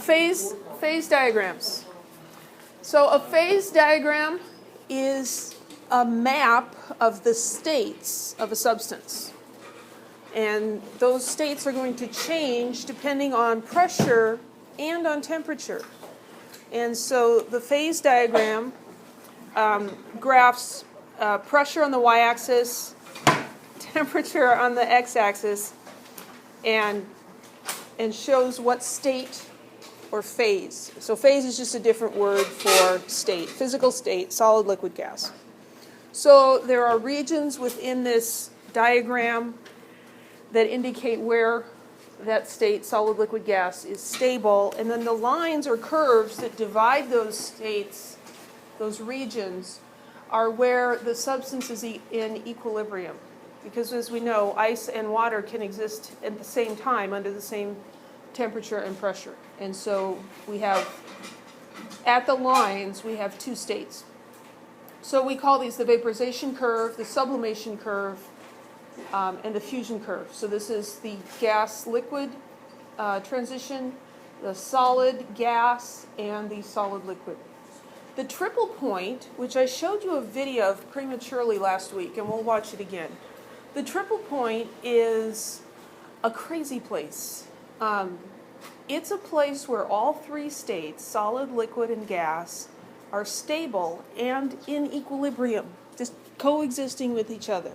Phase diagrams. So a phase diagram is a map of the states of a substance. And those states are going to change depending on pressure and on temperature. And so the phase diagram graphs pressure on the y-axis, temperature on the x-axis, and shows what state or phase. So phase is just a different word for state, physical state, solid, liquid, gas. So there are regions within this diagram that indicate where that state, solid, liquid, gas, is stable. And then the lines or curves that divide those states, those regions, are where the substance is in equilibrium. Because as we know, ice and water can exist at the same time under the same temperature and pressure. And so we have, at the lines, we have two states. So we call these the vaporization curve, the sublimation curve, and the fusion curve. So this is the gas-liquid transition, the solid gas, and the solid liquid. The triple point, which I showed you a video of prematurely last week, and we'll watch it again. The triple point is a crazy place. It's a place where all three states, solid, liquid, and gas, are stable and in equilibrium, just coexisting with each other.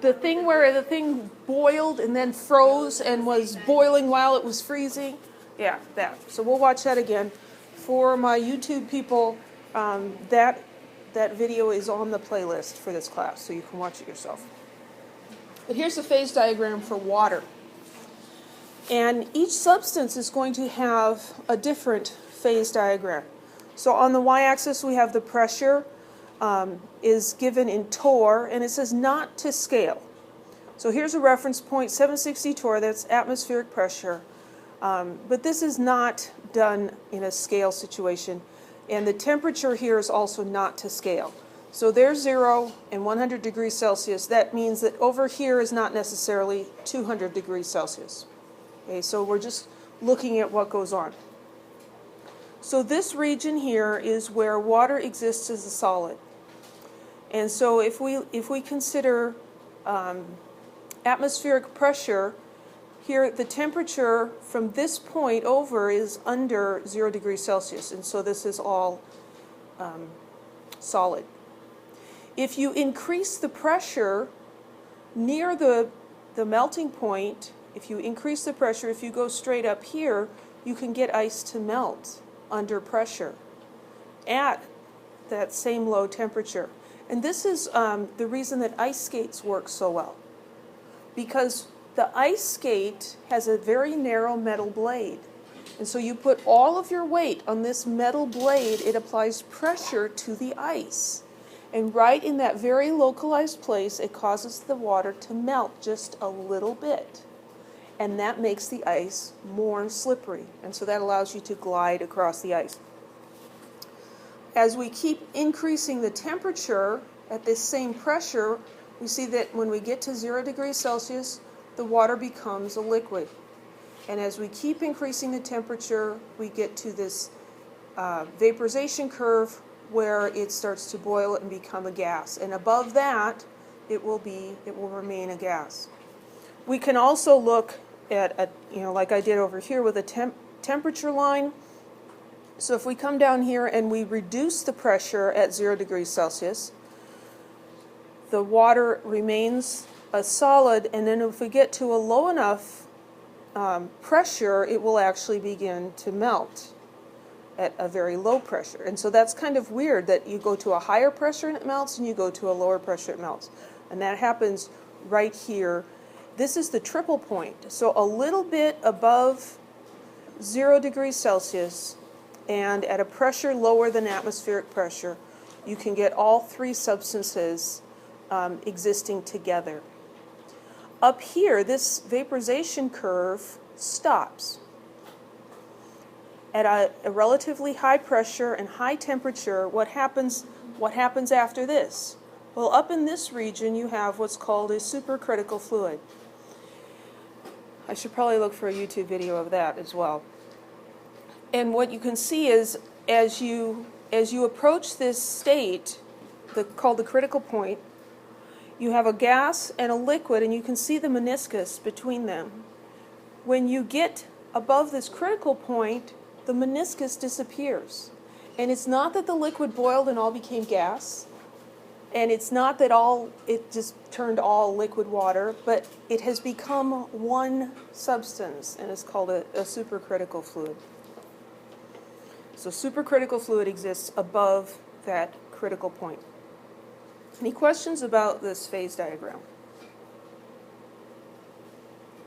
The thing where the thing boiled and then froze and was boiling while it was freezing, yeah, that. So we'll watch that again. For my YouTube people, that video is on the playlist for this class, so you can watch it yourself. But here's the phase diagram for water. And each substance is going to have a different phase diagram. So on the y-axis we have the pressure is given in torr, and it says not to scale. So here's a reference point, 760 torr, that's atmospheric pressure. But this is not done in a scale situation. And the temperature here is also not to scale. So there's 0 and 100 degrees Celsius. That means that over here is not necessarily 200 degrees Celsius. Okay, so we're just looking at what goes on. So this region here is where water exists as a solid. And so if we consider atmospheric pressure, here the temperature from this point over is under 0 degrees Celsius. And so this is all solid. If you increase the pressure near the melting point, if you increase the pressure, if you go straight up here, you can get ice to melt under pressure at that same low temperature. And this is the reason that ice skates work so well. Because the ice skate has a very narrow metal blade. And so you put all of your weight on this metal blade, it applies pressure to the ice. And right in that very localized place, it causes the water to melt just a little bit. And that makes the ice more slippery. And so that allows you to glide across the ice. As we keep increasing the temperature at this same pressure, we see that when we get to 0 degrees Celsius, the water becomes a liquid. And as we keep increasing the temperature, we get to this vaporization curve where it starts to boil and become a gas. And above that, it will remain a gas. We can also look at like I did over here with a temperature line. So if we come down here and we reduce the pressure at 0 degrees Celsius, the water remains a solid, and then if we get to a low enough pressure, it will actually begin to melt at a very low pressure. And so that's kind of weird that you go to a higher pressure and it melts, and you go to a lower pressure it melts. And that happens right here. This is the triple point. So a little bit above 0 degrees Celsius and at a pressure lower than atmospheric pressure, you can get all three substances existing together. Up here, this vaporization curve stops. At a relatively high pressure and high temperature, what happens after this? Well, up in this region, you have what's called a supercritical fluid. I should probably look for a YouTube video of that as well. And what you can see is as you approach this state, called the critical point, you have a gas and a liquid, and you can see the meniscus between them. When you get above this critical point, the meniscus disappears. And it's not that the liquid boiled and all became gas, and it's not that it just turned all liquid water, but it has become one substance, and it's called a supercritical fluid. So supercritical fluid exists above that critical point. Any questions about this phase diagram?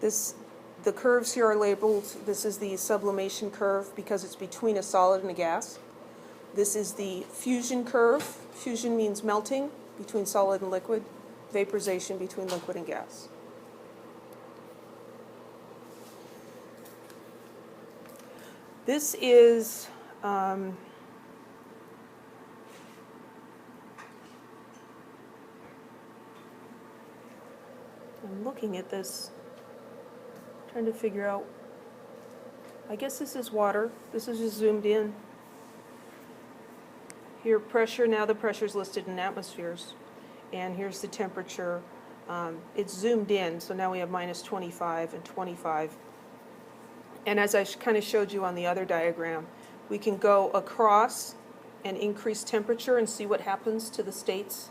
The curves here are labeled, this is the sublimation curve because it's between a solid and a gas. This is the fusion curve. Fusion means melting between solid and liquid. Vaporization between liquid and gas. This is I'm looking at this, trying to figure out, I guess this is water. This is just zoomed in. Here, pressure, now the pressure is listed in atmospheres. And here's the temperature. It's zoomed in, so now we have minus 25 and 25. And as I kind of showed you on the other diagram, we can go across and increase temperature and see what happens to the states.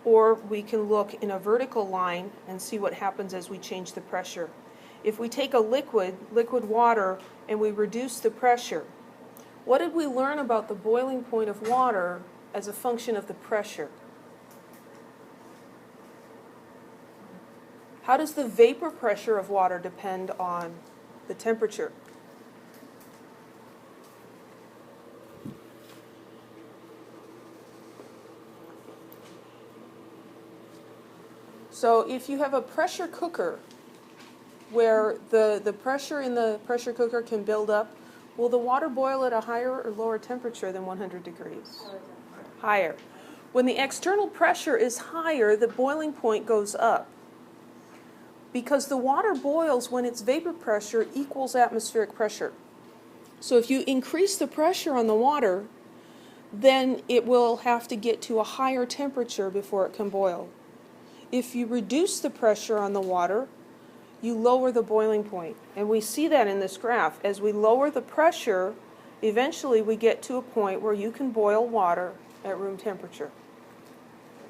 Or we can look in a vertical line and see what happens as we change the pressure. If we take a liquid water, and we reduce the pressure, what did we learn about the boiling point of water as a function of the pressure? How does the vapor pressure of water depend on the temperature? So if you have a pressure cooker where the pressure in the pressure cooker can build up, will the water boil at a higher or lower temperature than 100 degrees? Higher. When the external pressure is higher, the boiling point goes up. Because the water boils when its vapor pressure equals atmospheric pressure. So if you increase the pressure on the water, then it will have to get to a higher temperature before it can boil. If you reduce the pressure on the water, you lower the boiling point. And we see that in this graph. As we lower the pressure, eventually we get to a point where you can boil water at room temperature.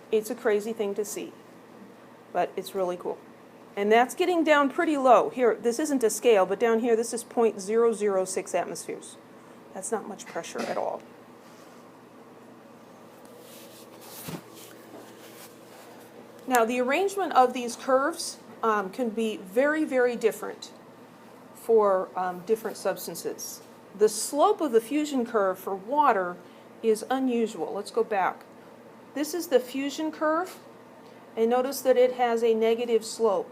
It's a crazy thing to see, but it's really cool. And that's getting down pretty low. Here, this isn't a scale, but down here, this is 0.006 atmospheres. That's not much pressure at all. Now, the arrangement of these curves can be very, very different for different substances. The slope of the fusion curve for water is unusual. Let's go back. This is the fusion curve, and notice that it has a negative slope.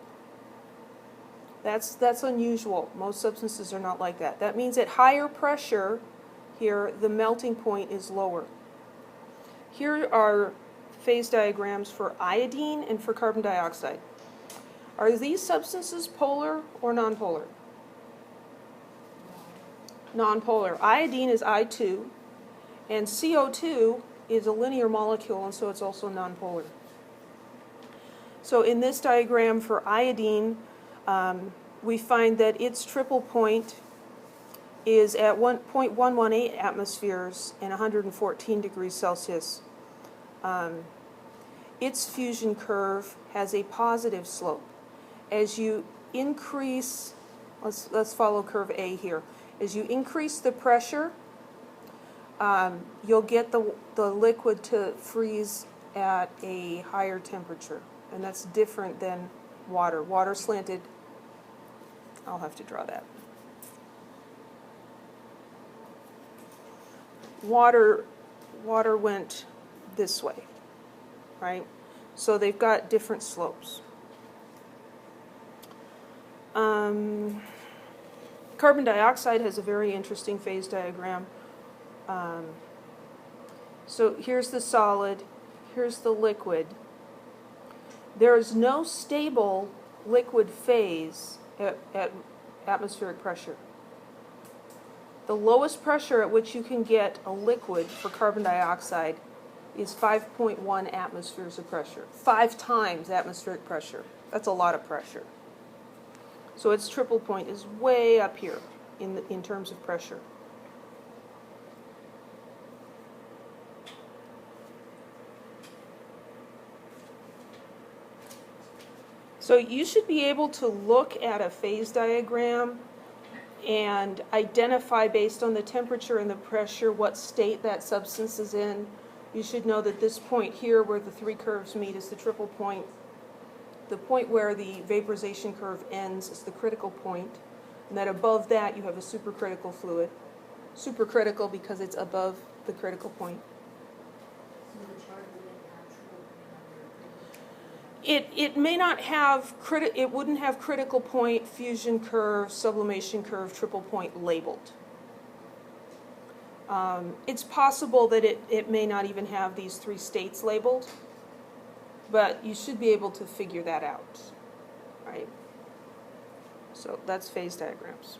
That's unusual. Most substances are not like that. That means at higher pressure, here, the melting point is lower. Here are phase diagrams for iodine and for carbon dioxide. Are these substances polar or nonpolar? Nonpolar. Iodine is I2, and CO2 is a linear molecule, and so it's also nonpolar. So in this diagram for iodine, we find that its triple point is at 1.118 atmospheres and 114 degrees Celsius. Its fusion curve has a positive slope. As you increase, let's follow curve A here. As you increase the pressure, you'll get the liquid to freeze at a higher temperature. And that's different than water. Water slanted, I'll have to draw that. Water went this way, right? So they've got different slopes. Carbon dioxide has a very interesting phase diagram. So here's the solid, here's the liquid. There is no stable liquid phase at atmospheric pressure. The lowest pressure at which you can get a liquid for carbon dioxide is 5.1 atmospheres of pressure. 5 times atmospheric pressure. That's a lot of pressure. So its triple point is way up here in terms of pressure. So you should be able to look at a phase diagram and identify based on the temperature and the pressure what state that substance is in. You should know that this point here where the 3 curves meet is the triple point. The point where the vaporization curve ends is the critical point, and that above that you have a supercritical fluid. Supercritical because it's above the critical point. It may not have, it wouldn't have critical point, fusion curve, sublimation curve, triple point labeled. It's possible that it may not even have these 3 states labeled, but you should be able to figure that out, right? So that's phase diagrams.